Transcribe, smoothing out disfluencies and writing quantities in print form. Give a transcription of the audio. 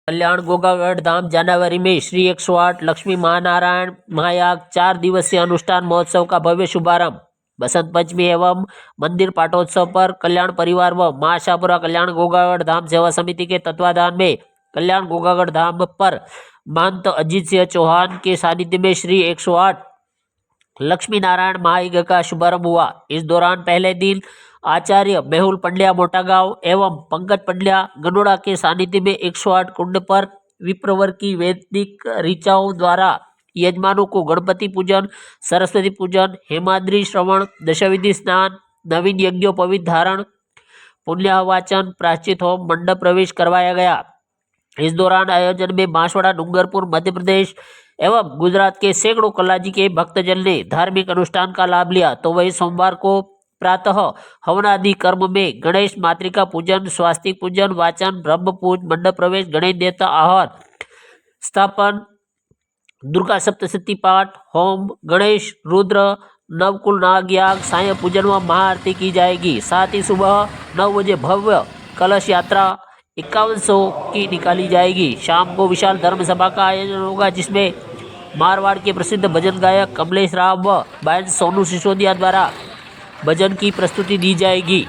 कल्याण गोगागढ़ धाम जनवरी में श्री 108 लक्ष्मी महानारायण महायाग 4 दिवसीय अनुष्ठान महोत्सव का भव्य शुभारंभ। बसंत पंचमी एवं मंदिर पाठोत्सव पर कल्याण परिवार व महाशापुरा कल्याण गोगागढ़ धाम सेवा समिति के तत्वाधान में कल्याण गोगागढ़ धाम पर महंत अजीत सिंह चौहान के सानिध्य में श्री 108 लक्ष्मी नारायण महायज्ञ का शुभारंभ हुआ। इस दौरान पहले दिन आचार्य मेहुल पंड्या मोटा गांव एवं पंकज पंड्या गनोड़ा के सानिध्य में 108 कुंड पर विप्रवर की वैदिक ऋचाओं द्वारा यजमानों को गणपति पूजन, सरस्वती पूजन, हेमाद्री श्रवण, दशविधि स्नान, नवीन यज्ञोपवीत धारण, पुण्याहवाचन, प्राश्चित होम, मंडप प्रवेश करवाया गया। इस दौरान आयोजन में बांसवाड़ा, डूंगरपुर, मध्य प्रदेश एवं गुजरात के सैकड़ों कलाजी के भक्तजन ने धार्मिक अनुष्ठान का लाभ लिया। तो वही सोमवार को प्रातः हवनादि कर्म में गणेश मातृका पूजन, स्वास्तिक पूजन, वाचन, ब्रह्म पूज, मंडप प्रवेश, गणेश देवता आहार स्थापन, दुर्गा सप्तशती पाठ, होम, गणेश रुद्र नवकुल नाग याग, साय पूजन व महाआरती की जाएगी। साथ ही सुबह 9 बजे भव्य कलश यात्रा 5100 की निकाली जाएगी। शाम को विशाल धर्म सभा का आयोजन होगा, जिसमें मारवाड़ के प्रसिद्ध भजन गायक कमलेश राव व बहन सोनू सिसोदिया द्वारा भजन की प्रस्तुति दी जाएगी।